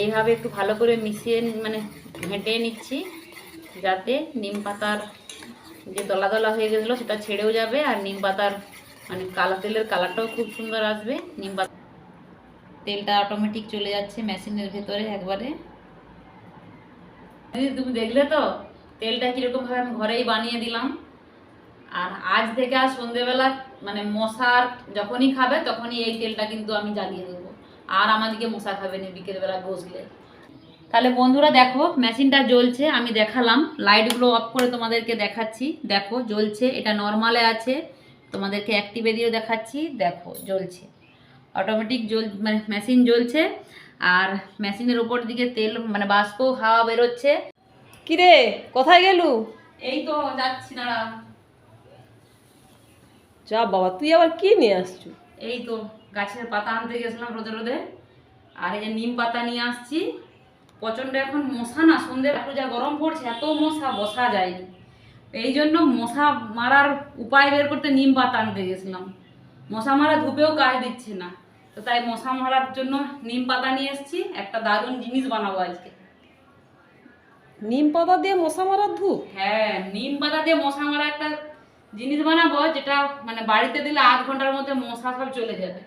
এইভাবে একটু ভালো করে মিশিয়ে মানে ঘেঁটে নিচ্ছি, যাতে নিম পাতার যে দলা দলা হয়ে গেছিলো সেটা ছেড়েও যাবে, আর নিম পাতার মানে তেলের কালারটাও খুব সুন্দর আসবে। নিম পাতা তেলটা অটোমেটিক চলে যাচ্ছে মেশিনের ভেতরে একবারে। তুমি দেখলে তো তেলটা কিরকম ভাবে আমি ঘরেই বানিয়ে দিলাম। আর আজ থেকে আর সন্ধ্যেবেলা মানে মশার যখনই খাবে তখনই এই তেলটা কিন্তু আমি জ্বালিয়ে দেবো, আর আমাদেরকে মশা খাবে না বিকেলবেলা বসলে। তাহলে বন্ধুরা দেখো মেশিনটা জ্বলছে, আমি দেখালাম, লাইটগুলো অফ করে তোমাদেরকে দেখাচ্ছি। দেখো জ্বলছে, এটা নর্মালে আছে, তোমাদেরকে অ্যাক্টিভে দিয়ে দেখাচ্ছি। দেখো জ্বলছে, অটোমেটিক মানে মেশিন জ্বলছে, আর মেশিনের উপর দিকে তেল মানে বাষ্প হাওয়া বেরোচ্ছে। কিরে কোথায় গেলু? এই তো যাচ্ছি, দাঁড়া। যা বাবা, তুই আবার কি নিয়ে আসছু? এই তো গাছের পাতা আনতে গেছিলাম রোদে রোদে, আর এই যে নিম পাতা নিয়ে আসছি। প্রচণ্ড এখন মশা না, সন্ধ্যে একটু যা গরম পড়ছে এত মশা বসা যায়নি, এই জন্য মশা মারার উপায় বের করতে নিম পাতা আনতে গেছিলাম। মশা মারা ধূপেও কাজ দিচ্ছে না, তো তাই মশা মারার জন্য নিম পাতা নিয়ে এসেছি। একটা দারুণ জিনিস বানাবো আজকে। নিম পাতা দিয়ে মশা মারার ধূপ? হ্যাঁ, নিম পাতা দিয়ে মশা মারা একটা জিনিস বানাবো, যেটা মানে বাড়িতে দিলে 8 ঘন্টার মধ্যে মশা সব চলে যাবে।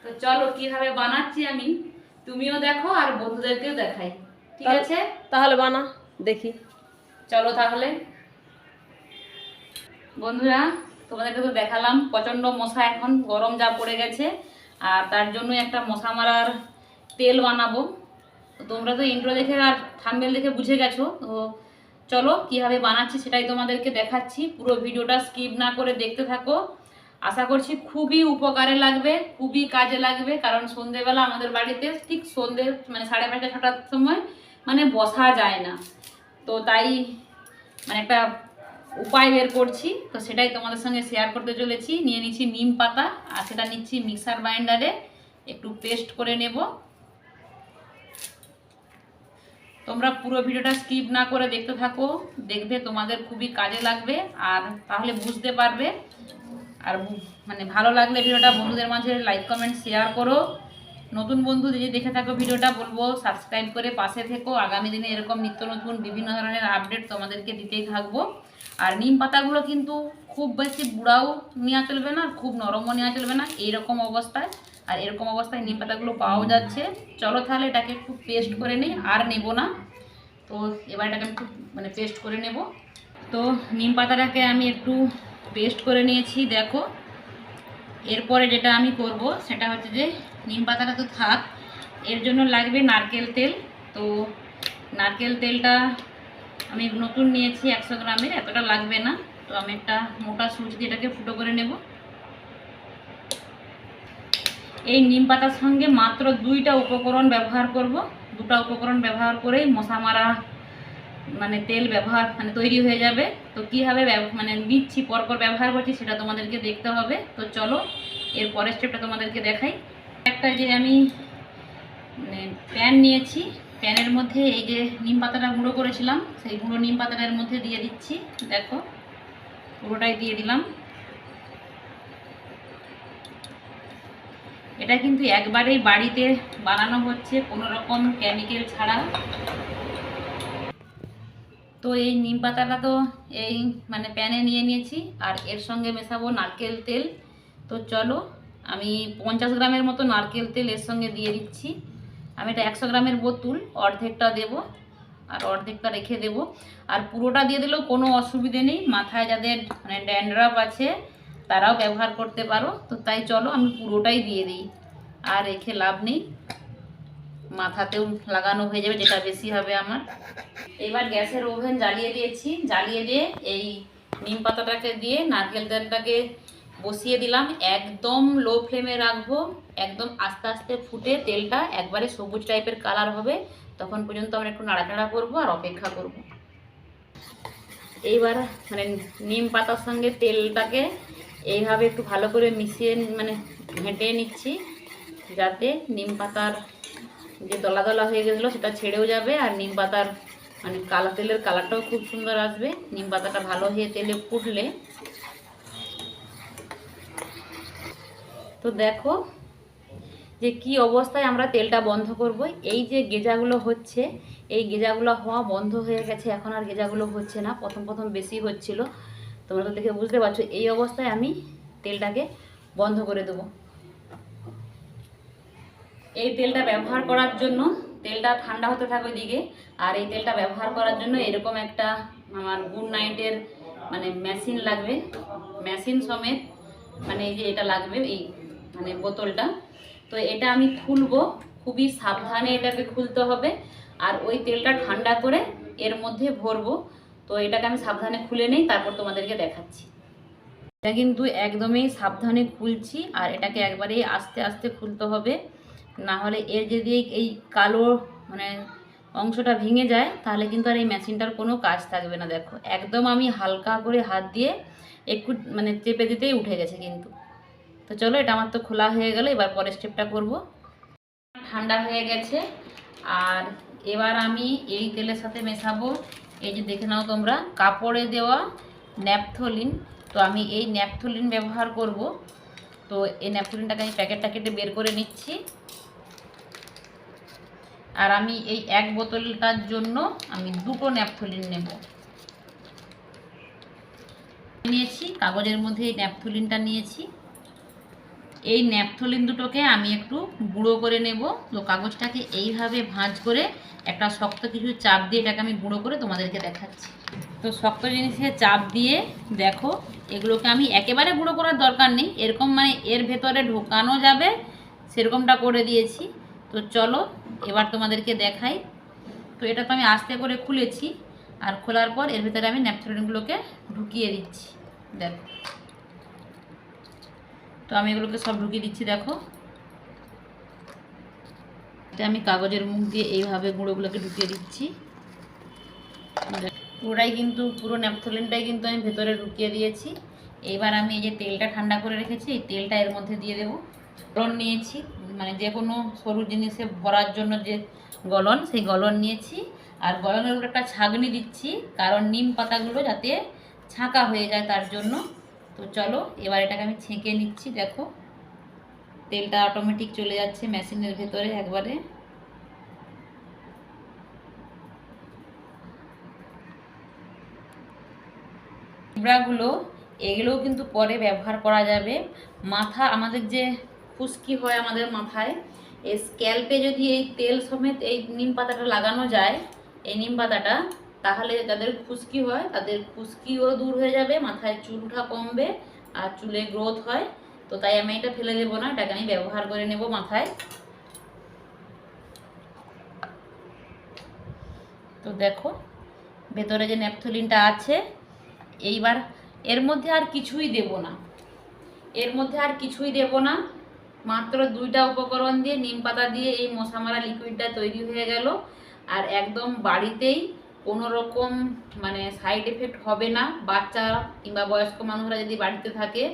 তো চলো কিভাবে বানাচ্ছি আমি, তুমিও দেখো আর বন্ধুদেরকেও দেখাই, ঠিক আছে? তাহলে বানা দেখি। চলো তাহলে বন্ধুরা, তোমাদেরকে তো দেখালাম প্রচণ্ড মশা, এখন গরম যা পড়ে গেছে, আর তার জন্য একটা মশা মারার তেল বানাবো। তো তোমরা তো ইন্ট্রো দেখে আর থাম্বনেল দেখে বুঝে গেছো, তো চলো কীভাবে বানাচ্ছি সেটাই তোমাদেরকে দেখাচ্ছি। পুরো ভিডিওটা স্কিপ না করে দেখতে থাকো, আশা করছি খুবই উপকারে লাগবে, খুবই কাজে লাগবে। কারণ সন্ধেবেলা আমাদের বাড়িতে ঠিক সন্ধে মানে 5:30 6টার সময় মানে বসা যায় না, তো তাই মানে একটা উপায় বের করছি, তো সেটাই তোমাদের সঙ্গে শেয়ার করতে চলেছি। নিয়ে নিচ্ছি নিম পাতা, আর সেটা নিচ্ছি মিক্সার গ্রাইন্ডারে একটু পেস্ট করে নেব। তোমরা পুরো ভিডিওটা স্কিপ না করে দেখতে থাকো, দেখবে তোমাদের খুবই কাজে লাগবে, আর তাহলে বুঝতে পারবে। আর মানে ভালো লাগলে ভিডিওটা বন্ধুদের মাঝে লাইক কমেন্ট শেয়ার করো। নতুন বন্ধু যদি দেখে থাকো ভিডিওটা বলবো সাবস্ক্রাইব করে পাশে থেকো, আগামী দিনে এরকম নিত্য নতুন বিভিন্ন ধরনের আপডেট তোমাদেরকে দিতেই থাকবো। আর নিম পাতাগুলো কিন্তু খুব বেশি বুড়াও নেওয়া চলবে না, খুব নরমও নেওয়া চলবে না, এইরকম অবস্থায়। আর এরকম অবস্থায় নিম পাতাগুলো পাওয়া যাচ্ছে। চলো তাহলে এটাকে একটু পেস্ট করে নিই, আর নেব না। তো এবার এটাকে একটু মানে পেস্ট করে নেব। তো নিম পাতাটাকে আমি একটু পেস্ট করে নিয়েছি, দেখো। এরপরে যেটা আমি করব সেটা হচ্ছে যে নিম পাতাটা তো থাক, এর জন্য লাগবে নারকেল তেল। তো নারকেল তেলটা আমি নতুন নিয়েছি 100 গ্রামের, এতটা লাগবে না। তো আমি একটা মোটা সুচ দিয়ে এটাকে ফুটো করে নেব। এই নিম পাতার সঙ্গে মাত্র 2টা উপকরণ ব্যবহার করব, 2টা উপকরণ ব্যবহার করেই মশা মারা মানে তেল ব্যবহার মানে তৈরি হয়ে যাবে। তো কীভাবে মানে নিচ্ছি পরপর ব্যবহার করছি সেটা তোমাদেরকে দেখতে হবে। তো চলো এর পরের স্টেপটা তোমাদেরকে দেখাই। একটা যে আমি মানে প্যান নিয়েছি, প্যানের মধ্যে এই যে নিম পাতাটা গুঁড়ো করেছিলাম সেই গুঁড়ো নিম পাতাটার মধ্যে দিয়ে দিচ্ছি। দেখো পুরোটাই দিয়ে দিলাম। এটা কিন্তু একবারেই বাড়িতে বানানো হচ্ছে, কোনো রকম কেমিক্যাল ছাড়া। তো এই নিম পাতাটা তো এই মানে প্যানে নিয়ে নিয়েছি, আর এর সঙ্গে মেশাবো নারকেল তেল। তো চলো আমি 50 গ্রামের মতো নারকেল তেল এর সঙ্গে দিয়ে দিচ্ছি। আমি এটা 100 গ্রামের বোতল, অর্ধেকটা দেব আর অর্ধেকটা রেখে দেব। আর পুরোটা দিয়ে দিলেও কোনো অসুবিধে নেই, মাথায় যাদের মানে ড্যান্ড্রাফ আছে তারাও ব্যবহার করতে পারো। তো তাই চলো আমি পুরোটাই দিয়ে দিই, আর রেখে লাভ নেই, মাথাতেও লাগানো হয়ে যাবে যেটা বেশি হবে আমার। এবার গ্যাসের ওভেন জ্বালিয়ে দিয়েছি, জ্বালিয়ে দিয়ে এই নিম পাতাটাকে দিয়ে নারকেল তেলটাকে বসিয়ে দিলাম। একদম লো ফ্লেমে রাখবো, একদম আস্তে আস্তে ফুটে তেলটা একবারে সবুজ টাইপের কালার হবে, তখন পর্যন্ত আমরা একটু নাড়াচাড়া করবো আর অপেক্ষা করব। এইবার মানে নিম পাতার সঙ্গে তেলটাকে এইভাবে একটু ভালো করে মিশিয়ে মানে ঘেঁটে নিচ্ছি, যাতে নিম পাতার যে দলা দলা হয়ে গেছিলো সেটা ছেড়েও যাবে, আর নিম পাতার মানে তেলের কালারটাও খুব সুন্দর আসবে নিম পাতাটা ভালো হয়ে তেলে ফুটলে। তো দেখো যে কি অবস্থায় আমরা তেলটা বন্ধ করব। এই যে গেজাগুলো হচ্ছে, এই গেজাগুলো হওয়া বন্ধ হয়ে গেছে, এখন আর গেজাগুলো হচ্ছে না। প্রথম প্রথম বেশি হচ্ছিল, তোমরা তো দেখে বুঝতে পারছো। এই অবস্থায় আমি তেলটাকে বন্ধ করে দেবো। এই তেলটা ব্যবহার করার জন্য তেলটা ঠান্ডা হতে থাকবে দিকে, আর এই তেলটা ব্যবহার করার জন্য এরকম একটা আমার গুড নাইটের মানে মেশিন লাগবে, মেশিন সমেত মানে এই যে এটা লাগবে, এই মানে বোতলটা। তো এটা আমি খুলবো, খুবই সাবধানে এটাকে খুলতে হবে, আর ওই তেলটা ঠান্ডা করে এর মধ্যে ভরবো। তো এটাকে আমি সাবধানে খুলে নেই, তারপর তোমাদেরকে দেখাচ্ছি। এটা কিন্তু একদমই সাবধানে খুলছি, আর এটাকে একবারেই আস্তে আস্তে খুলতে হবে, না হলে এর যদি এই কালো মানে অংশটা ভেঙে যায় তাহলে কিন্তু আর এই মেশিনটার কোনো কাজ থাকবে না। দেখো একদম আমি হালকা করে হাত দিয়ে একটু মানে চেপে দিতেই উঠে গেছে কিন্তু। তো চলো, এটা আমার তো খোলা হয়ে গেল, এবার পরের স্টেপটা করব। ঠান্ডা হয়ে গেছে, আর এবার আমি এই তেলের সাথে মেশাবো এই যে দেখে নাও তোমরা কাপড়ে দেওয়া ন্যাপথলিন। তো আমি এই ন্যাপথলিন ব্যবহার করব। তো এই ন্যাপথলিনটাকে আমি প্যাকেটটা কেটে বের করে নিচ্ছি, আর আমি এই এক বোতলটার জন্য আমি 2টো ন্যাপথলিন নেব। নিয়েছি কাগজের মধ্যে এই ন্যাপথলিনটা নিয়েছি। এই ন্যাপথলিন দুটোকে আমি একটু গুঁড়ো করে নেব। তো কাগজটাকে এইভাবে ভাঁজ করে একটা শক্ত কিছু চাপ দিয়ে এটাকে আমি গুঁড়ো করে তোমাদেরকে দেখাচ্ছি। তো শক্ত জিনিসে চাপ দিয়ে দেখো, এগুলোকে আমি একেবারে গুঁড়ো করার দরকার নেই, এরকম মানে এর ভেতরে ঢোকানো যাবে সেরকমটা করে দিয়েছি। তো চলো এবার তোমাদেরকে দেখাই। তো এটা তো আমি আস্তে করে খুলেছি, আর খোলার পর এর ভেতরে আমি ন্যাপথলিনগুলোকে ঢুকিয়ে দিচ্ছি। দেখো, তো আমি এগুলোকে সব ঢুকিয়ে দিচ্ছি। দেখো, এটা আমি কাগজের মুখ দিয়ে এইভাবে গুঁড়োগুলোকে ঢুকিয়ে দিচ্ছি। পুরোটাই কিন্তু পুরো ন্যাপথলিনটাই কিন্তু আমি ভেতরে ঢুকিয়ে দিয়েছি। এইবার আমি এই যে তেলটা ঠান্ডা করে রেখেছি, এই তেলটা এর মধ্যে দিয়ে দেবো। গলন নিয়েছি, মানে যে কোনো সরু জিনিসে ভরার জন্য যে গলন, সেই গলন নিয়েছি। আর গলনের উপর একটা ছাঁকনি দিচ্ছি, কারণ নিম পাতাগুলো যাতে ছাঁকা হয়ে যায় তার জন্য। তো চলো এবার এটাকে আমি ছেঁকে নিচ্ছি। দেখো তেলটা অটোমেটিক চলে যাচ্ছে মেশিনের ভেতরে একবারে। চিবড়াগুলো এগুলোও কিন্তু পরে ব্যবহার করা যাবে। মাথা আমাদের যে খুশকি হয় আমাদের মাথায়, এই স্ক্যাল্পে যদি এই তেল সমেত এই নিম পাতাটা লাগানো যায়, এই নিম পাতাটা, তাহলে যাদের খুশকি হয় তাদের খুশকিও দূর হয়ে যাবে, মাথায় চুল ওঠা কমবে, আর চুলে গ্রোথ হয়। তো তাই আমি এটা ফেলে দেবো না, এটাকে আমি ব্যবহার করে নেব মাথায়। তো দেখো ভেতরে যে ন্যাপথলিনটা আছে, এইবার এর মধ্যে আর কিছুই দেব না, এর মধ্যে আর কিছুই দেব না। মাত্র 2টা উপকরণ দিয়ে নিম পাতা দিয়ে এই মশা মারা লিকুইডটা তৈরি হয়ে গেল। আর একদম বাড়িতেই কোনো রকম মানে সাইড এফেক্ট হবে না। বাচ্চা কিংবা বয়স্ক মানুষরা যদি বাড়িতে থাকে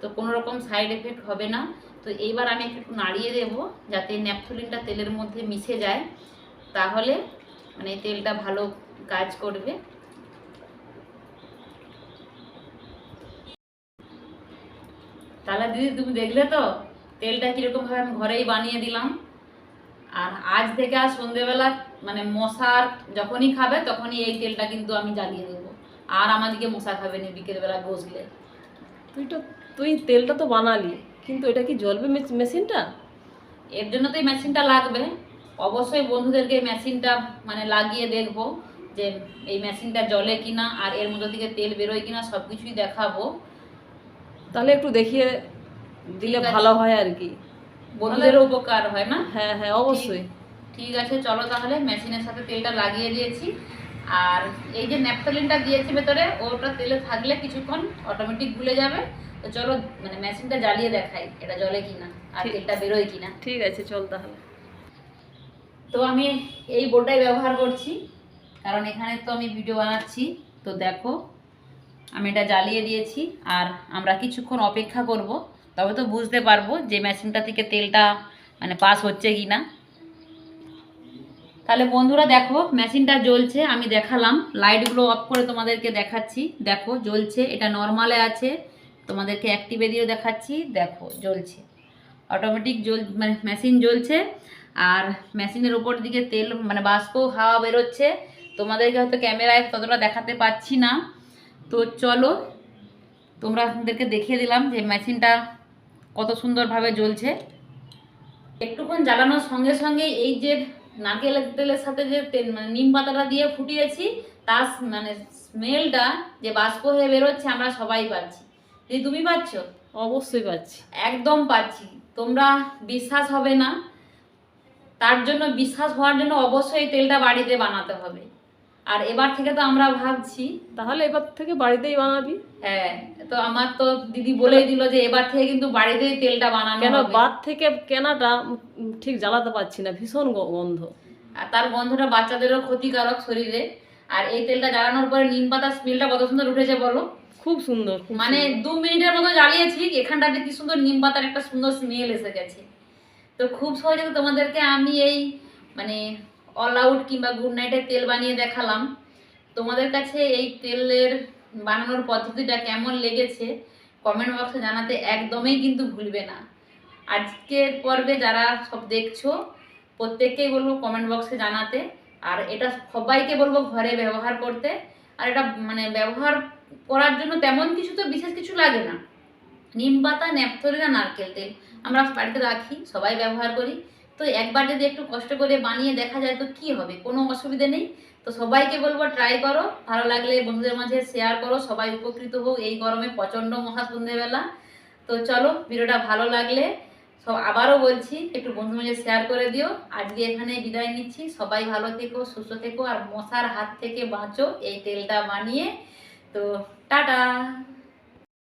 তো কোনো রকম সাইড এফেক্ট হবে না। তো এইবার আমি একটু নাড়িয়ে দেব যাতে ন্যাপথলিনটা তেলের মধ্যে মিশে যায়, তাহলে মানে তেলটা ভালো কাজ করবে। তাহলে দিদি তুমি দেখলে তো তেলটা কিরকম ভাবে আমি ঘরেই বানিয়ে দিলাম। আর আজ থেকে আর সন্ধেবেলা মানে মশার যখনই খাবে তখনই এই তেলটা কিন্তু আমি জ্বালিয়ে দেবো, আর আমাদেরকে মশা খাবে না বিকেলবেলা বসলে। তুই তেলটা তো বানালি, কিন্তু এটা কি জ্বলবে মেশিনটা? এর জন্য তো এই মেশিনটা লাগবে। অবশ্যই বন্ধুদেরকে এই মেশিনটা মানে লাগিয়ে দেখবো যে এই মেশিনটা জ্বলে কিনা, আর এর মধ্যে থেকে তেল বেরোয় কিনা, সব কিছুই দেখাবো। তাহলে একটু দেখিয়ে দিলে ভালো হয় আর কি, বন্ধুদেরও উপকার হয় না? হ্যাঁ হ্যাঁ অবশ্যই। ঠিক আছে চলো, তাহলে মেশিনের সাথে তেলটা লাগিয়ে দিয়েছি, আর এই যে ন্যাপথলিনটা দিয়েছি ভেতরে, ওটা তেলে থাকলে কিছুক্ষণ অটোমেটিক গুলে যাবে। তো চলো মানে মেশিনটা জ্বালিয়ে দেখাই এটা জ্বলে কিনা আর তেলটা বেরোয় কিনা। ঠিক আছে চল তাহলে। তো আমি এই বোর্ডটাই ব্যবহার করছি, কারণ এখানে তো আমি ভিডিও বানাচ্ছি। তো দেখো আমি এটা জ্বালিয়ে দিয়েছি, আর আমরা কিছুক্ষণ অপেক্ষা করব, তবে তো বুঝতে পারবো যে মেশিনটা থেকে তেলটা মানে পাস হচ্ছে কি না। তাহলে বন্ধুরা দেখো মেশিনটা জ্বলছে, আমি দেখালাম, লাইটগুলো অফ করে তোমাদেরকে দেখাচ্ছি। দেখো জ্বলছে, এটা নর্মালে আছে, তোমাদেরকে অ্যাক্টিভে দিয়েও দেখাচ্ছি। দেখো জ্বলছে, অটোমেটিক মানে মেশিন জ্বলছে, আর মেশিনের উপর দিকে তেল মানে বাষ্প হাওয়া বেরোচ্ছে। তোমাদেরকে হয়তো ক্যামেরায় ততটা দেখাতে পাচ্ছি না, তো চলো তোমাদেরকে দেখিয়ে দিলাম যে মেশিনটা কত সুন্দরভাবে জ্বলছে। একটুক্ষণ জ্বালানোর সঙ্গে সঙ্গে এই যে নারকেলের তেলের সাথে যে মানে নিম পাতাটা দিয়ে ফুটিয়েছি, তার মানে স্মেলটা যে বাষ্প হয়ে বেরোচ্ছে আমরা সবাই পাচ্ছি। দিদি তুমি পাচ্ছ? অবশ্যই পাচ্ছি। একদম পাচ্ছি। তোমরা বিশ্বাস হবে না, তার জন্য বিশ্বাস হওয়ার জন্য অবশ্যই তেলটা বাড়িতে বানাতে হবে। আর এবার থেকে তো আমরা ভাবছি, তাহলে এবার থেকে বাড়িতেই বানাবি। হ্যাঁ, তো আমার তো দিদি বলেই দিল যে এবার থেকে কিন্তু বাড়িতেই তেলটা বানানো কেন হবে। বাদ থেকে কেনাটা ঠিক জ্বালাতে পারছি না, ভীষণ গন্ধ। আর তার গন্ধটা বাচ্চাদেরও ক্ষতিকারক শরীরে। আর এই তেলটা জ্বালানোর পরে নিম পাতার স্মেলটা কত সুন্দর উঠেছে বলো। খুব সুন্দর, মানে 2 মিনিটের মতো জ্বালিয়েছি, এখানটাতে কি সুন্দর নিম পাতার একটা সুন্দর স্মেল এসে গেছে। তো খুব সহজে তো তোমাদেরকে আমি এই মানে অল আউট কিংবা গুড নাইটের তেল বানিয়ে দেখালাম। তোমাদের কাছে এই তেলের বানানোর পদ্ধতিটা কেমন লেগেছে কমেন্ট বক্সে জানাতে একদমই কিন্তু ভুলবে না। আজকের পর্বে যারা সব দেখছো প্রত্যেককেই বলবো কমেন্ট বক্সে জানাতে, আর এটা সবাইকে বলবো ঘরে ব্যবহার করতে। আর এটা মানে ব্যবহার করার জন্য তেমন কিছু তো বিশেষ কিছু লাগে না, নিম পাতা, ন্যাপথলিন আর নারকেল তেল আমরা বাড়িতে রাখি, সবাই ব্যবহার করি। তো একবার যদি একটু কষ্ট করে বানিয়ে দেখা যায় তো কি হবে, কোনো অসুবিধা নেই। তো সবাইকে বলবো ট্রাই করো, ভালো লাগলে বন্ধুদের মাঝে শেয়ার করো, সবাই উপকৃত হোক এই গরমে প্রচণ্ড মহা সন্ধ্যেবেলা। তো চলো ভিডিওটা ভালো লাগলে সব আবারও বলছি একটু বন্ধুদের মাঝে শেয়ার করে দিও। আজকে এখানে বিদায় নিচ্ছি, সবাই ভালো থেকো, সুস্থ থেকো, আর মশার হাত থেকে বাঁচো এই তেলটা বানিয়ে। তো টাটা।